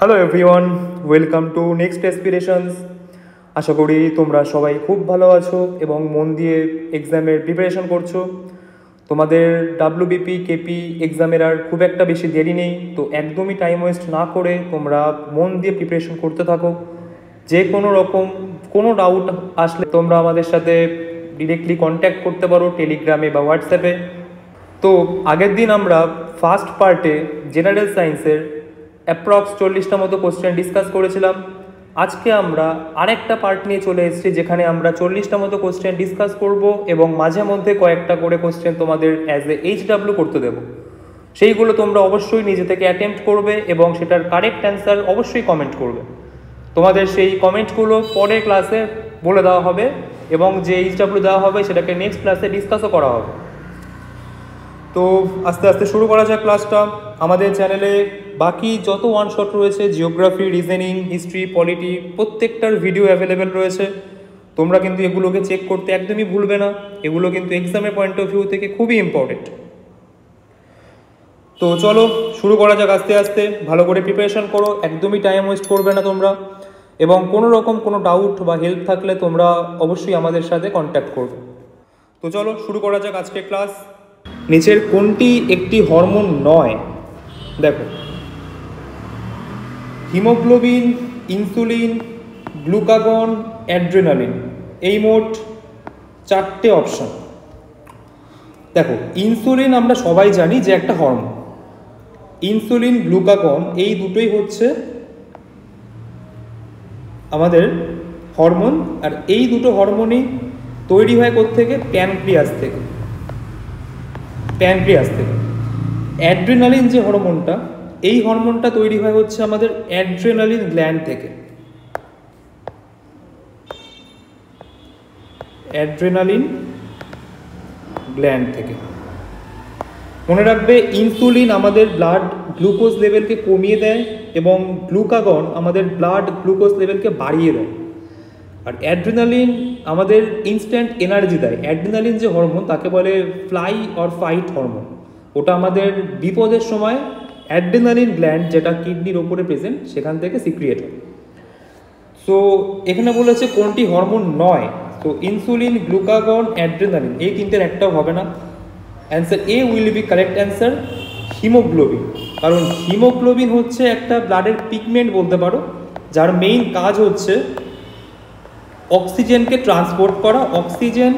Hello everyone, welcome to next aspirations. আশা করি তোমরা সবাই খুব ভালো আছো এবং মন দিয়ে এক্সামের প্রিপারেশন করছো। তোমাদের ডাব্লিউবিপি কেপি এক্সামের আর খুব একটা বেশি দেরি নেই, তো একদমই টাইম ওয়েস্ট না করে তোমরা মন দিয়ে প্রিপারেশন করতে থাকো। যে কোনো রকম কোনো ডাউট আসলে তোমরা আমাদের সাথে ডিরেক্টলি কন্ট্যাক্ট করতে পারো টেলিগ্রামে বা হোয়াটসঅ্যাপে। তো আগের দিন আমরা ফার্স্ট পার্টে জেনারেল সায়েন্সের অ্যাপ্রক্স 40টা মতো কোশ্চেন ডিসকাস করেছিলাম। আজকে আমরা আরেকটা পার্ট নিয়ে চলে এসেছি যেখানে আমরা 40টা মতো কোশ্চেন ডিসকাস করব এবং মাঝে মধ্যে কয়েকটা করে কোশ্চেন তোমাদের অ্যাজ এ এইচডাব্লিউ করতে দেবো। সেইগুলো তোমরা অবশ্যই নিজে থেকে অ্যাটেম্প্ট করবে এবং সেটার কারেক্ট অ্যান্সার অবশ্যই কমেন্ট করবে। তোমাদের সেই কমেন্টগুলো পরের ক্লাসে বলে দেওয়া হবে এবং যে এইচডাব্লিউ দেওয়া হবে সেটাকে নেক্সট ক্লাসে ডিসকাসও করা হবে। তো আস্তে আস্তে শুরু করা যাক ক্লাসটা। আমাদের চ্যানেলে বাকি যত ওয়ান শট রয়েছে, জিওগ্রাফি, রিজনিং, হিস্ট্রি, পলিটি, প্রত্যেকটার ভিডিও অ্যাভেলেবেল রয়েছে। তোমরা কিন্তু এগুলোকে চেক করতে একদমই ভুলবে না। এগুলো কিন্তু এক্সামের পয়েন্ট অফ ভিউ থেকে খুবই ইম্পর্টেন্ট। তো চলো শুরু করা যাক আস্তে আস্তে। ভালো করে প্রিপারেশন করো, একদমই টাইম ওয়েস্ট করবে না তোমরা। এবং কোনো রকম কোনো ডাউট বা হেল্প থাকলে তোমরা অবশ্যই আমাদের সাথে কন্ট্যাক্ট করবে। তো চলো শুরু করা যাক আজকে ক্লাস। নিচের কোনটি একটি হরমোন নয়? দেখো, হিমোগ্লোবিন, ইনসুলিন, গ্লুকাগন, অ্যাড্রেনালিন, এই মোট 4টে অপশন। দেখো, ইনসুলিন আমরা সবাই জানি যে একটা হরমোন। ইনসুলিন, গ্লুকাগন এই দুটোই হচ্ছে আমাদের হরমোন। আর এই দুটো হরমোনই তৈরি হয় কোত্থেকে? প্যানক্রিয়াস থেকে। অ্যাড্রেনালিন যে হরমোনটা, এই হরমোনটা তৈরি হয় হচ্ছে আমাদের অ্যাড্রেনালিন গ্ল্যান্ড থেকে। মনে রাখবে, ইনসুলিন আমাদের ব্লাড গ্লুকোজ লেভেলকে কমিয়ে দেয় এবং গ্লুকাগন আমাদের ব্লাড গ্লুকোজ লেভেলকে বাড়িয়ে দেয়। আর অ্যাড্রেনালিন আমাদের ইনস্ট্যান্ট এনার্জি দেয়। অ্যাড্রেনালিন যে হরমোন তাকে বলে ফ্লাই অর ফাইট হরমোন। ওটা আমাদের বিপদের সময় অ্যাড্রেনালিন গ্ল্যান্ড, যেটা কিডনির ওপরে প্রেজেন্ট, সেখান থেকে সিক্রিয়েট হয়। সো এখানে বলেছে কোনটি হরমোন নয়। তো ইনসুলিন, গ্লুকাগন, অ্যাড্রেনালিন এই তিনটের একটাও হবে না। Answer A will be correct answer, haemoglobin. কারণ হিমোগ্লোবিন হচ্ছে একটা ব্লাডের পিগমেন্ট বলতে পারো, যার মেইন কাজ হচ্ছে অক্সিজেনকে ট্রান্সপোর্ট করা। অক্সিজেন,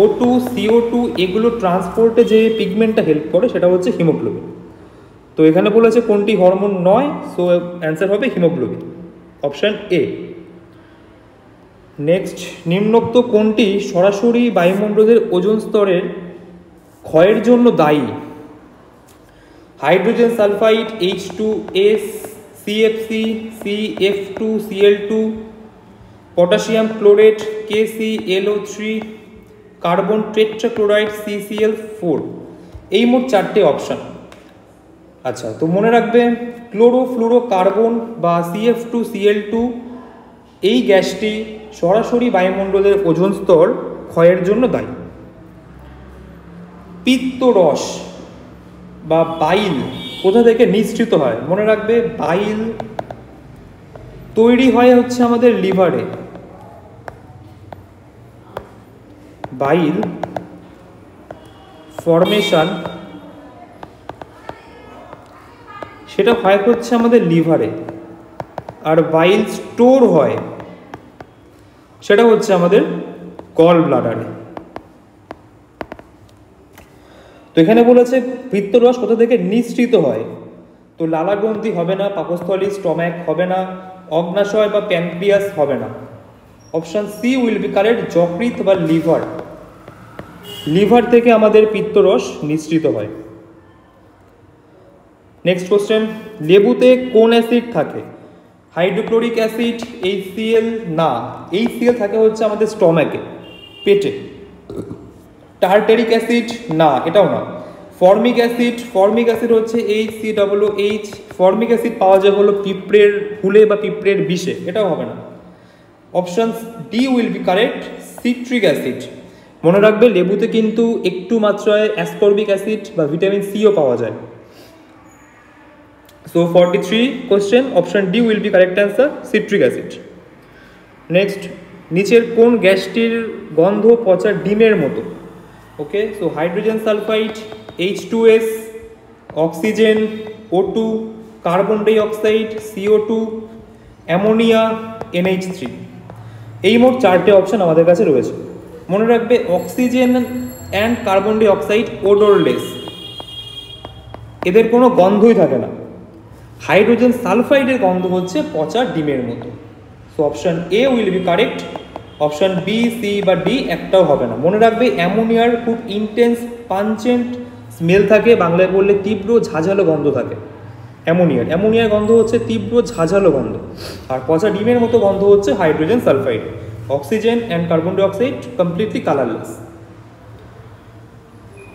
O2, CO2 এগুলো ট্রান্সপোর্টে যে পিগমেন্টটা হেল্প করে সেটা হচ্ছে হিমোগ্লোবিন। তো এখানে বলেছে কোনটি হরমোন নয়, সো অ্যান্সার হবে হিমোগ্লোবিন, অপশান এ। নেক্সট, নিম্নোক্ত কোনটি সরাসরি বায়ুমণ্ডলের ওজোন স্তরের ক্ষয়ের জন্য দায়ী? Hydrogen sulphide, H2S, CFC, CF2Cl2, potassium chlorate, KClO3, carbon tetrachloride, CCl4, এই মোট 4টে অপশান। আচ্ছা, তো মনে রাখবে, ক্লোরোফ্লুরোকার্বন বা CF2Cl2 এই গ্যাসটি সরাসরি বায়ুমণ্ডলের ওজোন স্তর ক্ষয়ের জন্য দায়ী। পিত্তরস বা বাইল কোথা থেকে নিঃসৃত হয়? মনে রাখবে, বাইল তৈরি হয় হচ্ছে আমাদের লিভারে। বাইল ফর্মেশন সেটা হয় হচ্ছে আমাদের লিভারে। আর বাইল স্টোর হয় সেটা হচ্ছে আমাদের গল ব্লাডারে। তো এখানে বলেছে পিত্তরস কোথা থেকে নিঃসৃত হয়। তো লালাগ্রন্থি হবে না, পাকস্থলী স্টম্যাক হবে না, অগ্নাশয় বা প্যানক্রিয়াস হবে না। Option C will be correct, যকৃৎ বা লিভার। লিভার থেকে আমাদের পিত্তরস নিঃসৃত হয়। নেক্সট কোশ্চেন, লেবুতে কোন অ্যাসিড থাকে? হাইড্রোক্লোরিক অ্যাসিড, HCl না, HCl থাকে হচ্ছে আমাদের স্টম্যাকে, পেটে। টার্টারিক অ্যাসিড না, এটাও না। ফর্মিক অ্যাসিড হচ্ছে HCOOH। ফর্মিক অ্যাসিড পাওয়া যায় হলো পিঁপড়ের হুলে বা পিঁপড়ের বিষে, এটাও হবে না। Option D will be correct, citric acid. মনে রাখবে, লেবুতে কিন্তু একটু মাত্রায় অ্যাসকর্বিক অ্যাসিড বা ভিটামিন সিও পাওয়া যায়। So So 43 question, option D will be correct answer, citric acid. Next, নিচের কোন গ্যাসটির গন্ধ পচা ডিমের মতো? Okay, so hydrogen sulphide, H2S, oxygen, O2, carbon die oxide, CO2, ammonia, NH3। এই মোট 4টে অপশন আমাদের কাছে রয়েছে। মনে রাখবে oxygen and carbon die oxide odourless, এদের কোনো গন্ধই থাকে না। হাইড্রোজেন সালফাইডের গন্ধ হচ্ছে পচা ডিমের মতো। So option A will be correct, option B, C বা ডি একটাও হবে না। মনে রাখবে অ্যামোনিয়ার খুব ইন্টেন্স পাঞ্চেন্ট স্মেল থাকে, বাংলায় বললে তীব্র ঝাঁঝালো গন্ধ থাকে। অ্যামোনিয়ার গন্ধ হচ্ছে তীব্র ঝাঁঝালো গন্ধ, আর পচা ডিমের মতো গন্ধ হচ্ছে hydrogen sulphide. Oxygen and carbon die oxide completely colourless.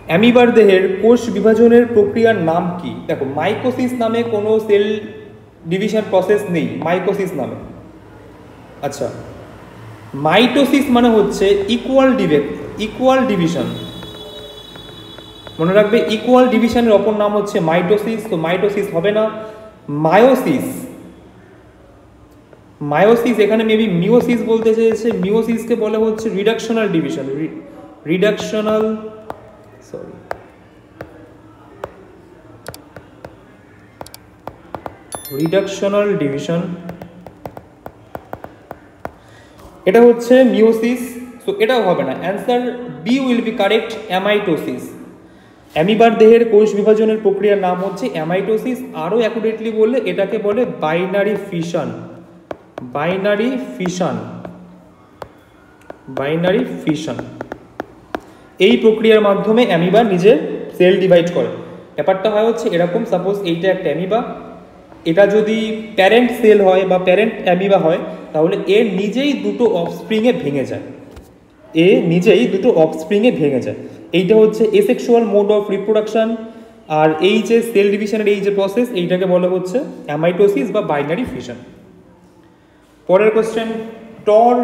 অ্যামিবার দেহের কোষ বিভাজনের প্রক্রিয়ার নাম কি? দেখো, মাইকোসিস নামে কোনো সেল ডিভিশন প্রসেস নেই মাইকোসিস নামে। আচ্ছা, মাইটোসিস মানে হচ্ছে ইকুয়াল ডিভিশন। মনে রাখবে ইকুয়াল ডিভিশনের অপর নাম হচ্ছে মাইটোসিস, তো মাইটোসিস হবে না। মায়োসিস এখানে মেবি মিওসিস বলতে চেয়েছে। মিওসিসকে বলে হচ্ছে রিডাকশনাল ডিভিশন, রিডাকশনাল ডিভিশন, এটা হচ্ছে মিওসিস। সো এটাও হবে না, answer B will be correct, amitosis. অ্যামিবার দেহের কোষ বিভাজনের প্রক্রিয়ার নাম হচ্ছে অ্যামাইটোসিস। আরও অ্যাকুরেটলি বললে এটাকে বলে বাইনারি ফিশন। এই প্রক্রিয়ার মাধ্যমে অ্যামিবা নিজের সেল ডিভাইড করে। ব্যাপারটা হয় হচ্ছে এরকম, সাপোজ এইটা একটা অ্যামিবা, এটা যদি প্যারেন্ট সেল হয় বা প্যারেন্ট অ্যামিবা হয়, তাহলে এর নিজেই দুটো অফস্প্রিংয়ে ভেঙে যায়। এইটা হচ্ছে এসেক্সুয়াল মোড অফ রিপ্রোডাকশন। আর এই যে সেল ডিভিশনের এই যে প্রসেস, এইটাকে বলা হচ্ছে অ্যামাইটোসিস বা বাইনারি ফিশন। পরের কোশ্চেন, টর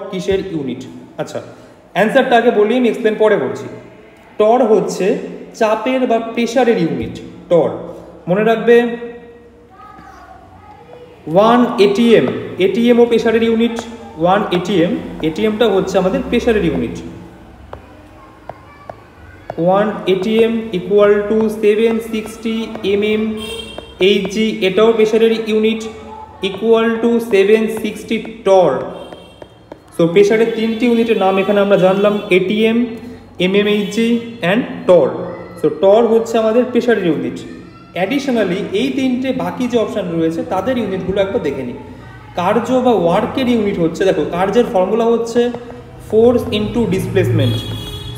কিসের ইউনিট? আচ্ছা, অ্যান্সারটা আগে বলি, আমি এক্সপ্লেন পরে করছি। টর হচ্ছে চাপের বা প্রেশারের ইউনিট। টর মনে রাখবে 1 ATM ও প্রেশারের ইউনিট। 1 ATMটা হচ্ছে আমাদের প্রেশারের unit. 1 ATM equal to 760 mm Hg, এটাও প্রেশারের ইউনিট, ইকুয়াল টু 760 টর। সো প্রেশারের 3টি ইউনিটের নাম এখানে আমরা জানলাম, ATM, mmHg অ্যান্ড টর। সো টর হচ্ছে আমাদের প্রেশারের ইউনিট। অ্যাডিশনালি এই 3টে বাকি যে অপশান রয়েছে তাদের ইউনিটগুলো একবার দেখে নিই। কার্য বা ওয়ার্কের ইউনিট হচ্ছে, দেখো কার্যের ফর্মুলা হচ্ছে ফোর্স ইন্টু ডিসপ্লেসমেন্ট।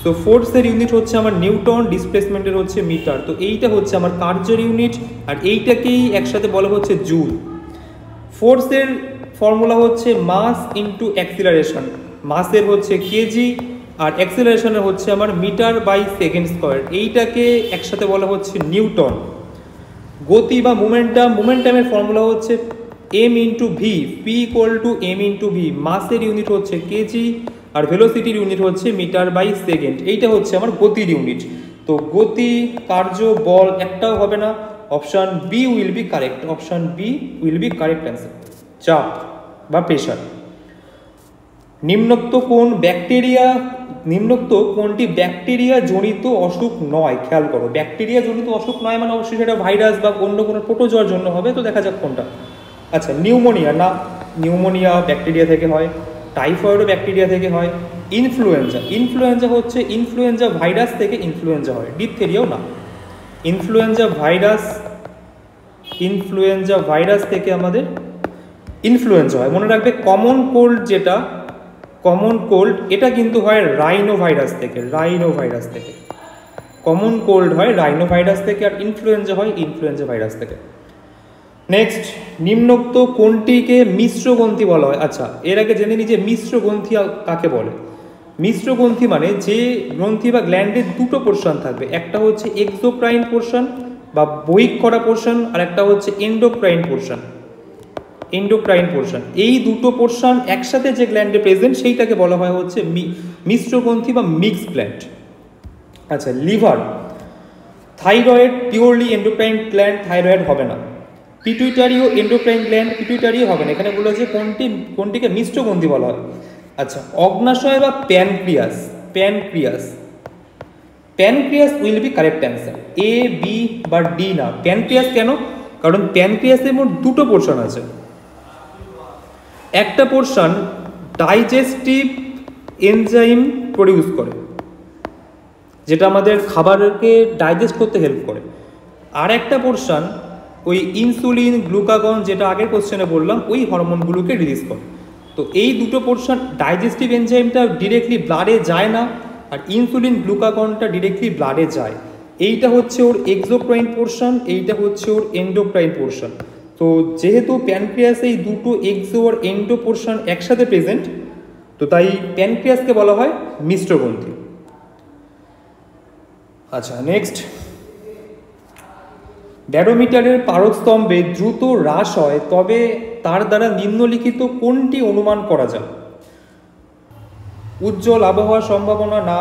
তো ফোর্সের ইউনিট হচ্ছে আমার নিউটন, ডিসপ্লেসমেন্টের হচ্ছে মিটার। তো এইটা হচ্ছে আমার কার্যের ইউনিট, আর এইটাকেই একসাথে বলা হচ্ছে জুল। ফোর্সের ফর্মুলা হচ্ছে মাস ইন্টু অ্যাক্সিলারেশন। মাসের হচ্ছে কেজি, আর অ্যাক্সিলারেশনের হচ্ছে আমার মিটার বাই সেকেন্ড স্কোয়ার। এইটাকে একসাথে বলা হচ্ছে নিউটন। গতি বা মোমেন্টামের ফর্মুলা হচ্ছে M into V, P equal to M into V. মাসের ইউনিট হচ্ছে কেজি, আর ভেলোসিটির ইউনিট হচ্ছে মিটার বাই সেকেন্ড। এইটা হচ্ছে আমার গতির ইউনিট। তো গতি, কার্য, বল একটাও হবে না। Option B will be correct, answer, চাপ বা প্রেশার। নিম্নোক্ত কোনটি ব্যাকটেরিয়া জনিত অসুখ নয়? খেয়াল করো, ব্যাকটেরিয়া জনিত অসুখ নয় মানে অবশ্যই সেটা ভাইরাস বা অন্য কোনো প্রোটোজোয়ার জন্য হবে। তো দেখা যাক কোনটা। আচ্ছা, নিউমোনিয়া না, নিউমোনিয়া ব্যাকটেরিয়া থেকে হয়। টাইফয়েডও ব্যাকটেরিয়া থেকে হয়। ইনফ্লুয়েঞ্জা হচ্ছে ইনফ্লুয়েঞ্জা ভাইরাস থেকে ইনফ্লুয়েঞ্জা হয়, ডিপথেরিয়াও না। ইনফ্লুয়েঞ্জা ভাইরাস থেকে আমাদের ইনফ্লুয়েঞ্জা হয়। মনে রাখবে কমন কোল্ড এটা কিন্তু হয় রাইনো ভাইরাস থেকে। কমন কোল্ড হয় রাইনো ভাইরাস থেকে, আর ইনফ্লুয়েঞ্জা হয় ইনফ্লুয়েঞ্জা ভাইরাস থেকে। নেক্সট, নিম্নোক্ত কোনটিকে মিশ্র গ্রন্থি বলা হয়? আচ্ছা, এর আগে জেনে নিই যে মিশ্র গ্রন্থি কাকে বলে। মিশ্র গ্রন্থি মানে যে গ্রন্থি বা গ্ল্যান্ডের দুটো পোর্শন থাকবে, একটা হচ্ছে এক্সোক্রাইন পোর্শন বা বহিঃকরা পোর্শন, আর একটা হচ্ছে এন্ডোক্রাইন পোর্শন। এই দুটো পোর্শন একসাথে যে গ্ল্যান্ডে প্রেজেন্ট সেইটাকে বলা হয় হচ্ছে মিশ্র গ্রন্থি বা মিক্স গ্ল্যান্ড। আচ্ছা, thyroid purely endocrine gland, thyroid হবে না। পিটুইটারিও এন্ডোক্রাইন গ্ল্যান্ড, পিটুইটারিও হবে না। এখানে বলা যে কোনটিকে মিশ্র গ্রন্থি বলা হয়। আচ্ছা, অগ্নাশয় বা pancreas, pancreas, pancreas will be correct answer. A B বা ডি না, প্যানক্রিয়াস কেন? কারণ প্যানক্রিয়াসের মোট দুটো পোর্শন আছে। একটা পোর্শন ডাইজেস্টিভ এনজাইম প্রডিউস করে, যেটা আমাদের খাবারকে ডাইজেস্ট করতে হেল্প করে। আর একটা পোর্শন ওই ইনসুলিন, গ্লুকাগন, যেটা আগের কোশ্চেনে বললাম, ওই হরমোনগুলোকে রিলিজ করে। তো এই দুটো পোর্শন, ডাইজেস্টিভ এনজাইমটা ডিরেক্টলি ব্লাডে যায় না, আর ইনসুলিন, গ্লুকাগনটা ডিরেক্টলি ব্লাডে যায়। এইটা হচ্ছে ওর এক্সোক্রাইন পোর্শন, এইটা হচ্ছে ওর এন্ডোক্রাইন পোর্শন। তো যেহেতু প্যানক্রিয়াসে এই দুটো এক্সো আর এন্ডো পোর্শন একসাথে প্রেজেন্ট, তো তাই প্যানক্রিয়াসকে বলা হয় মিশ্র গ্রন্থি। আচ্ছা, নেক্সট, ব্যারোমিটারের পারস্তম্ভে দ্রুত হ্রাস হয়, তবে তার দ্বারা নিম্নলিখিত কোনটি অনুমান করা যায়? উজ্জ্বল আবহাওয়ার সম্ভাবনা না,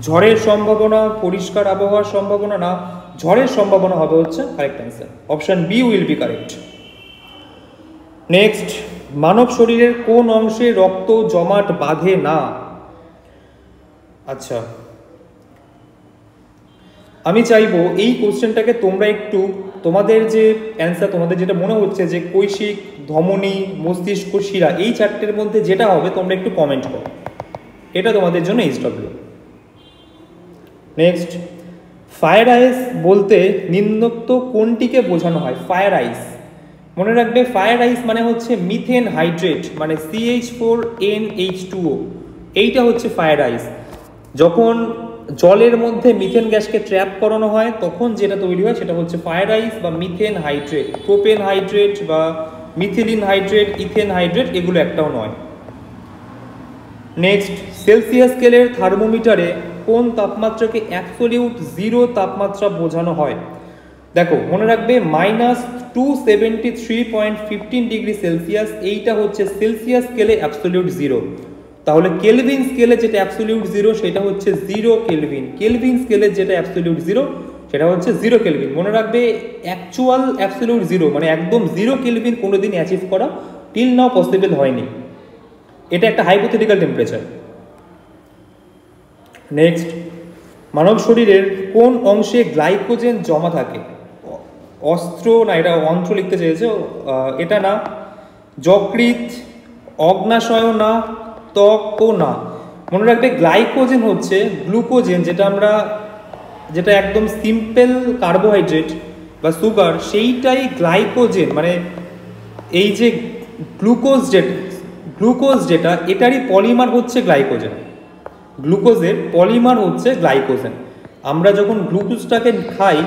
ঝড়ের সম্ভাবনা, পরিষ্কার আবহাওয়ার সম্ভাবনা না, ঝড়ের সম্ভাবনা হবে হচ্ছে correct answer. Option B will be correct. Next, মানব শরীরের কোন অংশে রক্ত জমাট বাঁধে না? আচ্ছা, আমি চাইবো এই কোশ্চেনটাকে তোমরা একটু তোমাদের যে অ্যান্সার, তোমাদের যেটা মনে হচ্ছে যে কৈশিক, ধমনী, মস্তিষ্ক, শিরা, এই চারটের মধ্যে যেটা হবে তোমরা একটু কমেন্ট করো। এটা তোমাদের জন্য এইচডব্লিউ। নেক্সট, ফায়ার আইস বলতে নিম্নোক্ত কোনটিকে বোঝানো হয়? ফায়ার আইস, মনে রাখবে ফায়ার আইস মানে হচ্ছে মিথেন হাইড্রেট, মানে CH4NH2O, এইটা হচ্ছে ফায়ার আইস। যখন জলের মধ্যে মিথেন গ্যাসকে ট্র্যাপ করানো হয় তখন যেটা তৈরি হয় সেটা হচ্ছে ফায়ার আইস বা মিথেন হাইড্রেট। প্রোপেন হাইড্রেট বা মিথিলিন হাইড্রেট, ইথেন হাইড্রেট, এগুলো একটাও নয়। নেক্সট, সেলসিয়াস স্কেলের থার্মোমিটারে কোন তাপমাত্রাকে অ্যাবসলিউট জিরো তাপমাত্রা বোঝানো হয়? দেখো, মনে রাখবে -273.15 ডিগ্রি সেলসিয়াস, এইটা হচ্ছে সেলসিয়াস স্কেলে অ্যাবসলিউট জিরো। তাহলে কেলভিন স্কেলে যেটা অ্যাবসলিউট জিরো সেটা হচ্ছে 0 কেলভিন। কেলভিন স্কেলে যেটা অ্যাবসলিউট জিরো সেটা হচ্ছে 0 কেলভিন। মনে রাখবে অ্যাকচুয়াল অ্যাবসলিউট জিরো মানে একদম 0 কেলভিন কোনোদিন অ্যাচিভ করা টিল নাও পসিবল হয়নি। এটা একটা হাইপোথেটিক্যাল টেম্পারেচার। নেক্সট, মানব শরীরের কোন অংশে গ্লাইকোজেন জমা থাকে? অস্ত্র না, এটা অন্ত্র লিখতে চেয়েছে, এটা না। যকৃৎ, অগ্নাশয় না, ত্বকও না। মনে রাখবে গ্লাইকোজেন হচ্ছে গ্লুকোজেন, যেটা একদম সিম্পল কার্বোহাইড্রেট বা সুগার, সেইটাই গ্লাইকোজেন। মানে এই যে গ্লুকোজ যেটা এটারই পলিমার হচ্ছে গ্লাইকোজেন। গ্লুকোজের পলিমার হচ্ছে গ্লাইকোজেন। আমরা যখন গ্লুকোজটাকে খাই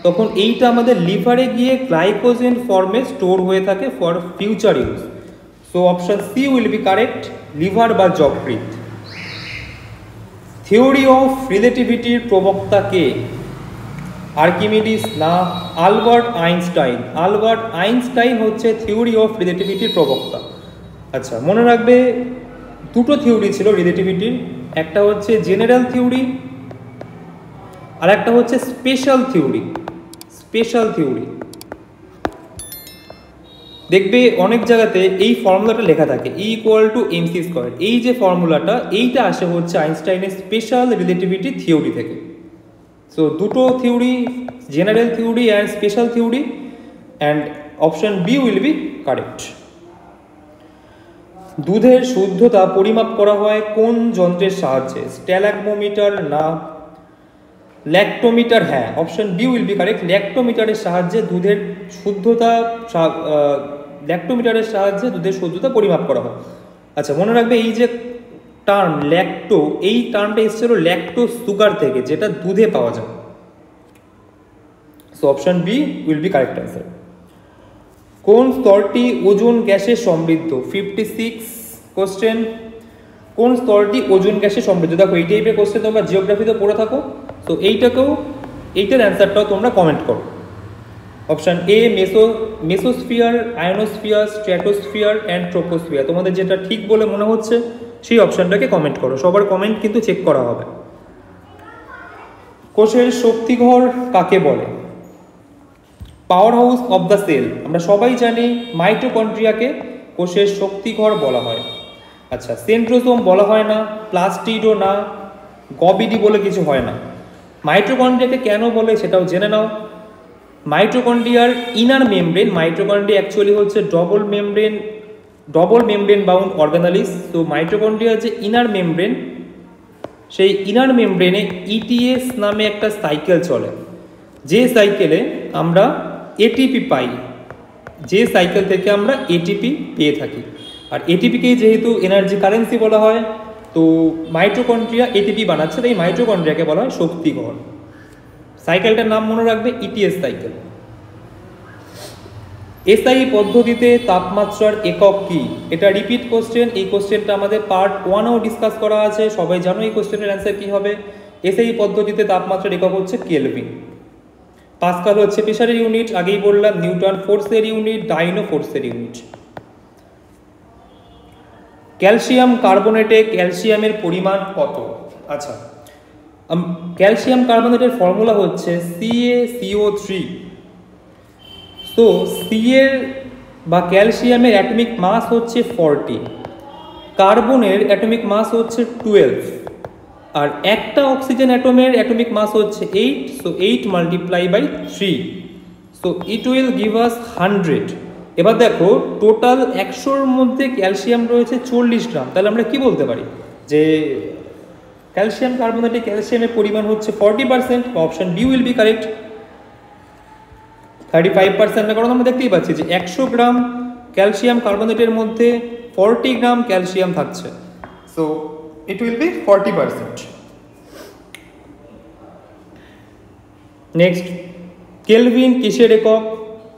তখন এইটা আমাদের লিভারে গিয়ে গ্লাইকোজেন ফর্মে স্টোর হয়ে থাকে for future use. So option C will be correct, liver বা যকৃৎ। থিওরি অফ রিলেটিভিটির প্রবক্তা কে? আর্কিমিডিস না, আলবার্ট আইনস্টাইন। আলবার্ট আইনস্টাইন হচ্ছে থিওরি অফ রিলেটিভিটির প্রবক্তা। আচ্ছা, মনে রাখবে দুটো থিওরি ছিল রিলেটিভিটির, একটা হচ্ছে জেনারেল থিওরি আর একটা হচ্ছে স্পেশাল থিওরি। স্পেশাল থিওরি দেখবে অনেক জায়গাতে এই ফর্মুলাটা লেখা থাকে E=mc²। এই যে ফর্মুলাটা, এইটা আসে হচ্ছে আইনস্টাইনের স্পেশাল রিলেটিভিটি থিওরি থেকে। সো দুটো theory, general theory and special theory, and option B will be correct. দুধের শুদ্ধতা পরিমাপ করা হয় কোন যন্ত্রের সাহায্যে? স্ট্যালাগমোমিটার না, ল্যাক্টোমিটার? হ্যাঁ, option B will be correct. ল্যাক্টোমিটারের সাহায্যে দুধের শুদ্ধতা, ল্যাক্টোমিটারের সাহায্যে দুধের শুদ্ধতা পরিমাপ করা হয়। আচ্ছা, মনে রাখবে এই যে টার্ম ল্যাক্টো, এই টার্মটা এসেছিল ল্যাক্টোজ সুগার থেকে, যেটা দুধে পাওয়া যায়। So option B will be correct answer. কোন স্তরটি ওজোন গ্যাসে সমৃদ্ধ? 56 কোশ্চেন। কোন স্তরটি ওজোন গ্যাসে সমৃদ্ধ? দেখো এই টাইপের কোশ্চেন তোমরা জিওগ্রাফিতে পড়ে থাকো, তো এইটার অ্যান্সারটাও তোমরা কমেন্ট করো। Option A mesosphere, ionosphere, stratosphere and troposphere. তোমাদের যেটা ঠিক বলে মনে হচ্ছে সেই অপশানটাকে কমেন্ট করো। সবার কমেন্ট কিন্তু চেক করা হবে। কোষের শক্তিঘর কাকে বলে? Power house of the cell. আমরা সবাই জানি মাইটোকন্ড্রিয়াকে কোষের শক্তিঘর বলা হয়। আচ্ছা, সেন্ট্রোসোম বলা হয় না, প্লাস্টিডও না, গবিডি বলে কিছু হয় না। মাইটোকন্ড্রিয়াকে কেন বলে সেটাও জেনে নাও। মাইটোকন্ড্রিয়ার ইনার মেমব্রেন, মাইটোকন্ড্রিয়া অ্যাকচুয়ালি হচ্ছে ডবল মেমব্রেন বাউন্ড অর্গানালিস। তো মাইটোকন্ড্রিয়ার যে ইনার মেমব্রেন, সেই ইনার মেমব্রেনে ইটিএস নামে একটা সাইকেল চলে, যে সাইকেলে আমরা এটিপি পাই, যে সাইকেল থেকে আমরা এটিপি পেয়ে থাকি। আর এটিপিকেই যেহেতু এনার্জি কারেন্সি বলা হয়, তো মাইটোকন্ড্রিয়া এটিপি বানাচ্ছে, তাই মাইটোকন্ড্রিয়াকে বলা হয় শক্তিঘর। সাইকেলটার নাম মনে রাখবে, ইটিএস সাইকেল। এসআই পদ্ধতিতে তাপমাত্রার একক কি? এটা রিপিট কোশ্চেন। এই কোশ্চেনটা আমাদের পার্ট 1-এও ডিসকাস করা আছে, সবাই জানো এই কোশ্চেনের অ্যান্সার কি হবে। এসআই পদ্ধতিতে তাপমাত্রার একক হচ্ছে কেলভিন। পাস্কাল হচ্ছে প্রেসারের ইউনিট, আগেই বললাম। নিউটন ফোর্সের ইউনিট, ডাইনো ফোর্সের ইউনিট। ক্যালসিয়াম কার্বনেটে ক্যালসিয়ামের পরিমাণ কত? আচ্ছা, ক্যালসিয়াম কার্বনেটের ফর্মুলা হচ্ছে CaCO3। তো সি এর বা ক্যালসিয়ামের অ্যাটমিক মাস হচ্ছে 40, কার্বনের অ্যাটমিক মাস হচ্ছে 12, আর একটা অক্সিজেন অ্যাটমের অ্যাটমিক মাস হচ্ছে 8। So 8 multiply by 3, so it will give us 100। এবার দেখো, টোটাল 100-র মধ্যে ক্যালসিয়াম রয়েছে 40 গ্রাম। তাহলে আমরা কি বলতে পারি যে ক্যালসিয়াম কার্বনেটে ক্যালসিয়ামের পরিমাণ হচ্ছে 40%, বা option B will be correct. 35% না, কারণ আমরা দেখতেই পাচ্ছি যে 100 গ্রাম ক্যালসিয়াম কার্বনেটের মধ্যে 40 গ্রাম ক্যালসিয়াম থাকছে। So it will be 40%। Next, Kelvin কিসের একক?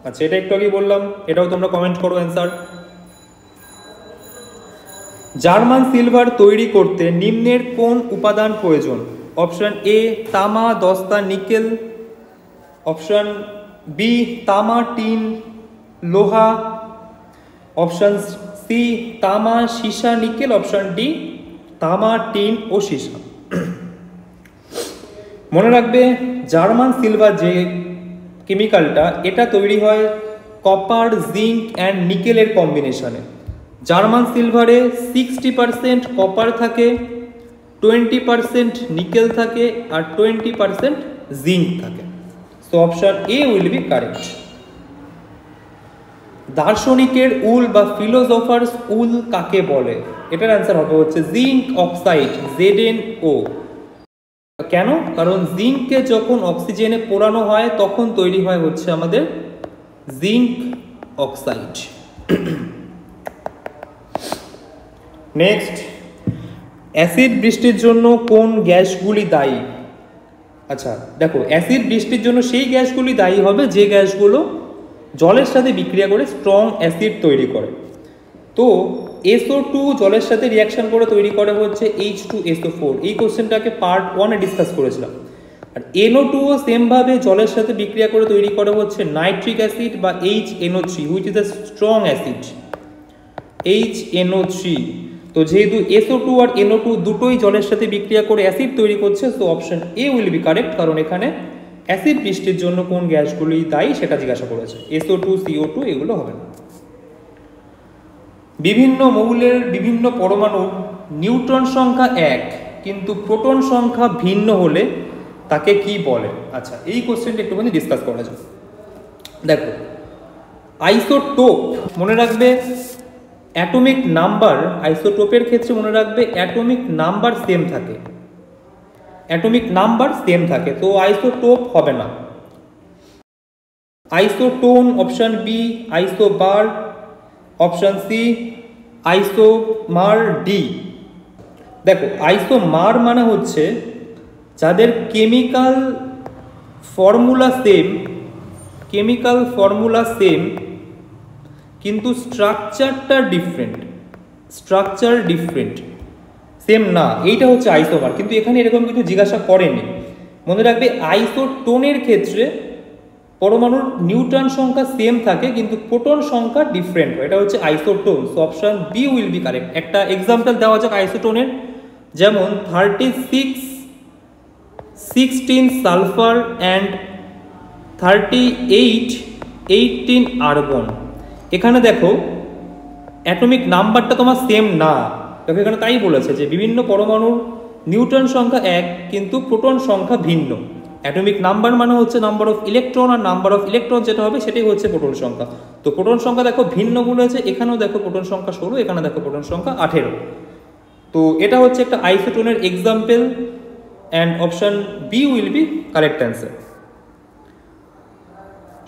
আচ্ছা, এটা একটু আগেই বললাম, এটাও তোমরা কমেন্ট করো অ্যান্সার। জার্মান সিলভার তৈরি করতে নিম্নের কোন উপাদান প্রয়োজন? অপশন এ তামা, দস্তা, নিকেল। অপশন বি তামা, টিন, লোহা। অপশন সি তামা, সীসা, নিকেল। অপশন ডি তামা, টিন ও সীসা। মনে রাখবে, জার্মান সিলভার যে কেমিক্যালটা, এটা তৈরি হয় কপার, জিঙ্ক অ্যান্ড নিকেলের কম্বিনেশনে। জার্মান সিলভারে 60% কপার থাকে, 20% নিকেল থাকে, আর 20% জিঙ্ক থাকে। So option A will be correct. দার্শনিকের উল বা ফিলোসফার্স উল কাকে বলে? এটার অ্যান্সার হবে হচ্ছে জিঙ্ক অক্সাইড, ZnO। কেন? কারণ জিঙ্ককে যখন অক্সিজেনে পোড়ানো হয় তখন তৈরি হয় হচ্ছে আমাদের জিঙ্ক অক্সাইড। নেক্সট, অ্যাসিড বৃষ্টির জন্য কোন গ্যাসগুলি দায়ী? আচ্ছা দেখো, অ্যাসিড বৃষ্টির জন্য সেই গ্যাসগুলি দায়ী হবে যে গ্যাসগুলো জলের সাথে বিক্রিয়া করে স্ট্রং অ্যাসিড তৈরি করে। তো SO2 জলের সাথে রিয়াকশন করে তৈরি করে হচ্ছে H2SO4। এই কোশ্চেনটাকে পার্ট 1-এ ডিসকাস করেছিলাম। আর NO2ও সেমভাবে জলের সাথে বিক্রিয়া করে তৈরি করে হচ্ছে নাইট্রিক অ্যাসিড বা HNO3, which is a strong acid, HNO3। তো যেহেতু SO2 আর NO2 দুটোই জলের সাথে বিক্রিয়া করে অ্যাসিড তৈরি করছে, so option A will be correct. কারণ এখানে অ্যাসিড বৃষ্টির জন্য কোন গ্যাসগুলি দায়ী সেটা জিজ্ঞাসা করেছে। SO2, CO2 এগুলো হবে না। বিভিন্ন মৌলের বিভিন্ন পরমাণুর নিউট্রন সংখ্যা 1 কিন্তু প্রোটন সংখ্যা ভিন্ন হলে তাকে কি বলে? আচ্ছা, এই কোশ্চেনটা একটুখানি ডিসকাস করা যাক। দেখো, আইসোটোপ মনে রাখবে, অ্যাটমিক নাম্বার, আইসোটোপের ক্ষেত্রে মনে রাখবে অ্যাটমিক নাম্বার সেম থাকে, অ্যাটমিক নাম্বার সেম থাকে, তো আইসোটোপ হবে না। Isotone option B, isobar option C, isomer D. দেখো, আইসোমার মানে হচ্ছে যাদের কেমিক্যাল ফর্মুলা সেম কিন্তু স্ট্রাকচার ডিফারেন্ট, সেম না, এইটা হচ্ছে আইসোমার। কিন্তু এখানে এরকম কিছু জিজ্ঞাসা করেনি। মনে রাখবে, আইসোটোনের ক্ষেত্রে পরমাণুর নিউট্রন সংখ্যা সেম থাকে কিন্তু প্রোটন সংখ্যা ডিফারেন্ট হয়, এটা হচ্ছে isotone. So option B will be correct. একটা এক্সাম্পল দেওয়া যাক আইসোটোনের, যেমন 36 16 সালফার অ্যান্ড 18 আর্গন। এখানে দেখো অ্যাটমিক নাম্বারটা তোমার সেম না, দেখো এখানে তাই বলেছে যে বিভিন্ন পরমাণুর নিউট্রন সংখ্যা এক কিন্তু প্রোটন সংখ্যা ভিন্ন। অ্যাটমিক নাম্বার মানে হচ্ছে নাম্বার অফ ইলেকট্রন, আর নাম্বার অফ ইলেকট্রন যেটা হবে সেটাই হচ্ছে প্রোটন সংখ্যা। তো প্রোটন সংখ্যা দেখো ভিন্ন বলেছে, এখানেও দেখো প্রোটন সংখ্যা 16, এখানে দেখো প্রোটন সংখ্যা 18। তো এটা হচ্ছে একটা আইসোটোনের example and option B will be correct answer.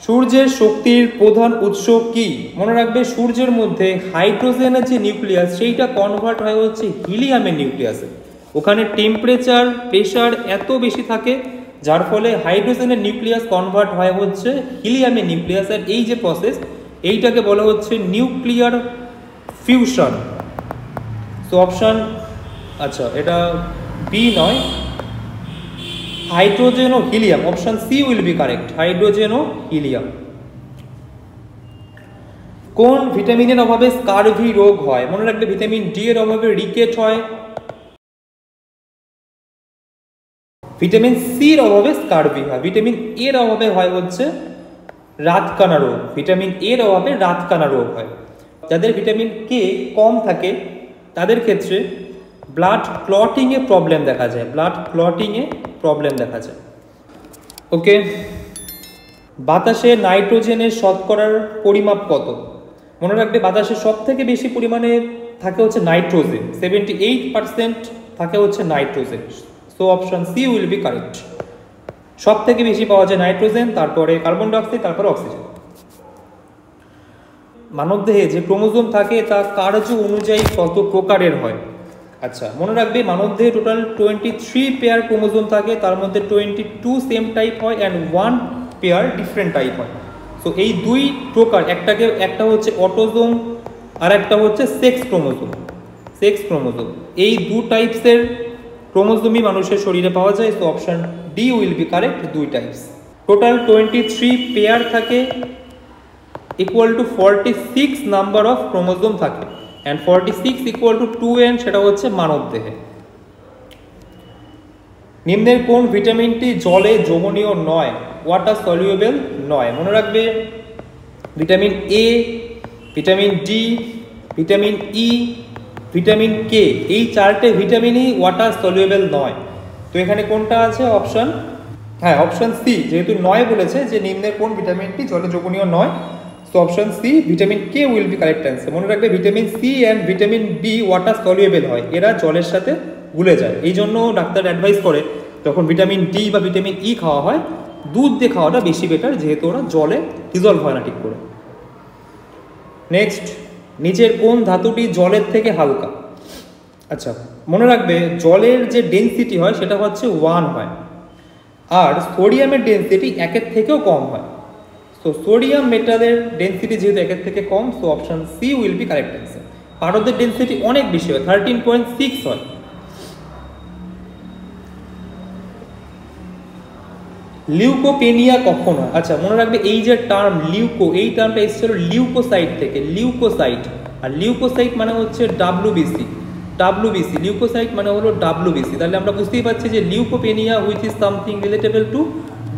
সূর্যের শক্তির প্রধান উৎস কি? মনে রাখবে সূর্যের মধ্যে হাইড্রোজেনের যে নিউক্লিয়াস সেইটা কনভার্ট হয় হচ্ছে হিলিয়ামের নিউক্লিয়াসে। ওখানে টেম্পারেচার প্রেশার এত বেশি থাকে যার ফলে হাইড্রোজেনের নিউক্লিয়াস কনভার্ট হয় হচ্ছে হিলিয়ামের নিউক্লিয়াস। আর এই যে প্রসেস এইটাকে বলা হচ্ছে নিউক্লিয়ার ফিউশন। সো অপশন আচ্ছা এটা বি নয়, হাইড্রোজেন ও helium, option C will be correct, hydrogen ও হিলিয়াম। কোন ভিটামিনের অভাবে স্কারভি রোগ হয়? মনে রাখবে ভিটামিন ডি এর অভাবে রিকেট হয়, ভিটামিন সি এর অভাবে স্কারভি হয়, ভিটামিন এর অভাবে হয় হচ্ছে রাতকানা রোগ, ভিটামিন এর অভাবে রাতকানা রোগ হয়। যাদের ভিটামিন কে কম থাকে তাদের ক্ষেত্রে ব্লাড ক্লটিংয়ে প্রবলেম দেখা যায়, ব্লাড ক্লটিংয়ে প্রবলেম দেখা যায়। ওকে, বাতাসে নাইট্রোজেনের শতকরার পরিমাপ কত? মনে রাখবে বাতাসে সব থেকে বেশি পরিমাণে থাকে হচ্ছে নাইট্রোজেন, 78% থাকে হচ্ছে nitrogen. So option C will be correct. সব থেকে বেশি পাওয়া যায় নাইট্রোজেন, তারপরে কার্বন ডাইঅক্সাইড, তারপরে অক্সিজেন। মানবদেহে যে ক্রোমোজোম থাকে তা কার্য অনুযায়ী কত প্রকারের হয়? আচ্ছা মনে রাখবে মানবদেহে টোটাল 23 পেয়ার ক্রোমোজোম থাকে, তার মধ্যে 22 সেম টাইপ হয় অ্যান্ড 1 পেয়ার ডিফারেন্ট টাইপ হয়। সো এই দুই প্রকার, একটা হচ্ছে অটোজোম আর একটা হচ্ছে সেক্স ক্রোমোজোম। সেক্স ক্রোমোজোম এই দু টাইপসের ক্রোমোজোমই মানুষের শরীরে পাওয়া যায়। So option D will be correct, দুই টাইপস। টোটাল 23 পেয়ার থাকে equal to 46 number of chromosome থাকে অ্যান্ড 46 ইকুয়াল টু 2n, সেটা হচ্ছে মানব দেহে। নিম্নের কোন ভিটামিনটি জলে দ্রবণীয় নয়, ওয়াটার সলিউবেল নয়? মনে রাখবে vitamin A, vitamin D, vitamin E, vitamin K, এই চারটে ভিটামিনই ওয়াটার সলিউবেল নয়। তো এখানে কোনটা আছে? অপশন হ্যাঁ অপশন সি, যেহেতু নয় বলেছে যে নিম্নের কোন ভিটামিনটি জলে দ্রবণীয় নয়, so option C vitamin K will be correct answer. মনে রাখবে vitamin C and vitamin B water soluble হয়, এরা জলের সাথে গুলে যায়। এই জন্য ডাক্তার অ্যাডভাইস করে যখন ভিটামিন ডি বা ভিটামিন ই খাওয়া হয় দুধ দিয়ে খাওয়াটা বেশি বেটার, যেহেতু ওরা জলে ডিজলভ হয় না ঠিক করে। নেক্সট, নিচের কোন ধাতুটি জলের থেকে হালকা? আচ্ছা মনে রাখবে জলের যে ডেনসিটি হয় সেটা হচ্ছে 1 হয়, আর সোডিয়ামের ডেনসিটি 1-এর থেকেও কম হয়। সো সোডিয়াম মেটালের ডেনসিটি যেহেতু 1-এর থেকে কম, so option C will be correct answer. পারদের ডেনসিটি অনেক বেশি হয়, 13.6 হয়। লিউকোপেনিয়া কখন হয়? আচ্ছা মনে রাখবে এই যে টার্ম লিউকো, এই টার্মটা এসেছিল লিউকোসাইট থেকে, লিউকোসাইট। আর লিউকোসাইট মানে হচ্ছে ডাব্লিউবিসি, ডাব্লিউবিসি লিউকোসাইট মানে হলো ডাব্লিউবিসি। তাহলে আমরা বুঝতেই পারছি যে leukopenia which is something relatable to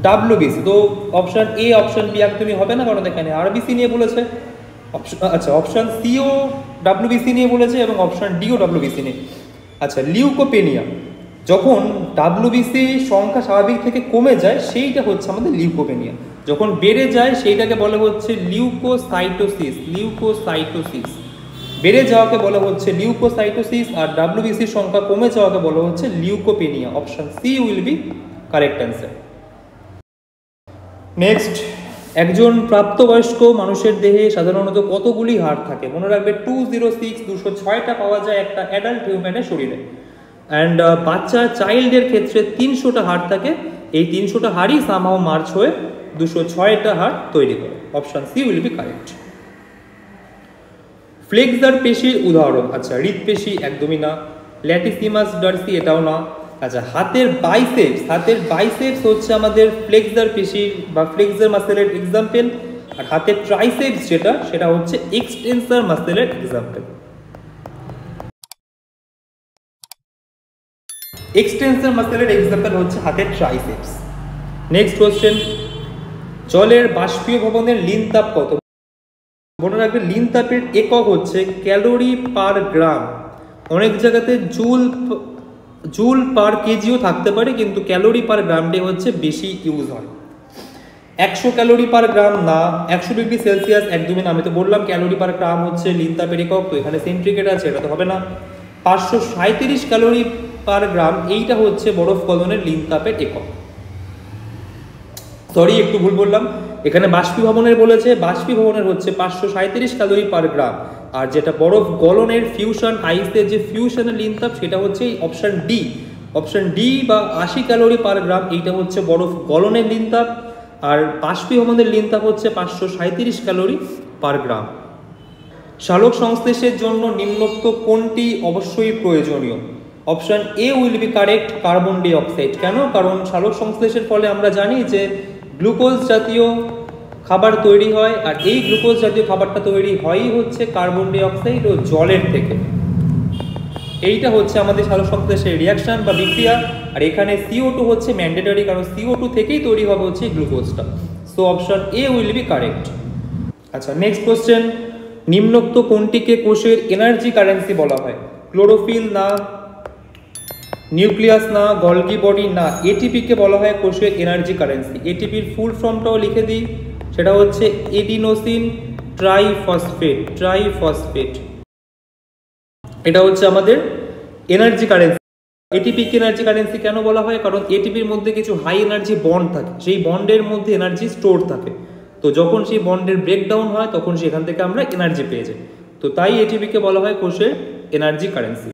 WBC. তো অপশন এ অপশন বি একদমই হবে না, কারণ এখানে আরবিসি নিয়ে বলেছে। আচ্ছা অপশন সিও ডাব্লিউবিসি নিয়ে বলেছে এবং অপশন ডিও ডাব্লিউবিসি নিয়ে। আচ্ছা লিউকোপেনিয়া, যখন ডাব্লিউবিসি সংখ্যা স্বাভাবিক থেকে কমে যায় সেইটা হচ্ছে আমাদের লিউকোপেনিয়া, যখন বেড়ে যায় সেইটাকে বলা হচ্ছে লিউকোসাইটোসিস, লিউকোসাইটোসিস। বেড়ে যাওয়াকে বলা হচ্ছে লিউকোসাইটোসিস, আর ডাব্লিউবিসির সংখ্যা কমে যাওয়াকে বলা হচ্ছে leukopenia. Option C will be correct answer. Next, একজন প্রাপ্তবয়স্ক মানুষের দেহে সাধারণত কতগুলি হাড় থাকে? মনে রাখবে 206, 206টা পাওয়া যায় একটা অ্যাডাল্ট হিউম্যানের শরীরে। অ্যান্ড বাচ্চা চাইল্ডের ক্ষেত্রে 300টা হাড় থাকে। এই 300টা হাড়ই সামহাও মার্চ হয়ে 206টা হাড় তৈরি করে। Option C will be correct. Flexor পেশির উদাহরণ? আচ্ছা হৃদপেশি একদমই না, ল্যাটিসিমাস ডার্সি এটাও না। আচ্ছা হাতের বাইসেপস, হাতের বাইসেপস হচ্ছে আমাদের ফ্লেক্সার পেশির বা ফ্লেক্সার মাসেলের এক্সাম্পল, আর হাতের ট্রাইসেপস যেটা সেটা হচ্ছে এক্সটেন্সার মাসেলের এক্সাম্পল। এক্সটেনশন মাসেলের এক্সাম্পল হচ্ছে হাতের ট্রাইসেপস। নেক্সট কোশ্চেন, জলের বাষ্পীয় ভবনের লিন তাপ কত? মনে রাখবে লিন তাপের একক হচ্ছে ক্যালোরি পার গ্রাম। অনেক জায়গাতে জুল পার কেজিও থাকতে পারে, কিন্তু ক্যালোরি পার গ্রামটাই হচ্ছে বেশি ইউজ হয়। 100 ক্যালোরি পার গ্রাম না, 100 ডিগ্রি সেলসিয়াস একদমই না। আমি তো বললাম ক্যালোরি পার গ্রাম হচ্ছে লিন তাপের একক, তো এখানে সেন্টিগ্রেড আছে, এটা তো হবে না। 537 ক্যালোরি পার গ্রাম, এইটা হচ্ছে বরফ গলনের লিন তাপের একক। সরি, একটু ভুল বললাম, এখানে বাষ্পীভবনের বলেছে, বাষ্পীভবনের হচ্ছে 537 ক্যালোরি পার গ্রাম। আর যেটা বরফ গলনের ফিউশন আইসের যে ফিউশনের লিন তাপ, সেটা হচ্ছে অপশন ডি। অপশন ডি বা 80 ক্যালোরি পার গ্রাম, এইটা হচ্ছে বরফ গলনের লিন তাপ। আর বাষ্পীভবনের লিন তাপ হচ্ছে 537 ক্যালোরি পার গ্রাম। সালোক সংশ্লেষের জন্য নিম্নোক্ত কোনটি অবশ্যই প্রয়োজনীয়? Option A will be correct, carbon die অক্সাইড। কেন? কারণ সালোক সংশ্লেষের ফলে আমরা জানি যে গ্লুকোজ জাতীয় খাবার তৈরি হয়, আর এই গ্লুকোজ জাতীয় খাবারটা তৈরি হয়ই হচ্ছে কার্বন ডাই অক্সাইড ও জলের থেকে। এইটা হচ্ছে আমাদের সালোক সংশ্লেষের রিয়াকশন বা বিক্রিয়া। আর এখানে CO2 হচ্ছে ম্যান্ডেটরি, কারণ CO2 থেকেই তৈরি হবে হচ্ছে গ্লুকোজটা। So option A will be correct. আচ্ছা, নেক্সট কোশ্চেন, নিম্নোক্ত কোনটিকে কোষের এনার্জি কারেন্সি বলা হয়? ক্লোরোফিল না, নিউক্লিয়াস না, গলগি বডি না, এটিপি কে বলা হয় কোষের এনার্জি কারেন্সি। এটিপির ফুল ফর্মটাও লিখে দিই, সেটা হচ্ছে এডিনোসিন ট্রাইফসফেট। ট্রাইফসফেট, এটা হচ্ছে আমাদের এনার্জি কারেন্সি। এটিপি কে এনার্জি কারেন্সি কেন বলা হয়? কারণ এটিপির মধ্যে কিছু হাই এনার্জি বন্ড থাকে, সেই বন্ডের মধ্যে এনার্জি স্টোর থাকে। তো যখন সেই বন্ডের ব্রেকডাউন হয়, তখন সেখান থেকে আমরা এনার্জি পেয়ে যাই। তো তাই এটিপি কে বলা হয় কোষের এনার্জি কারেন্সি।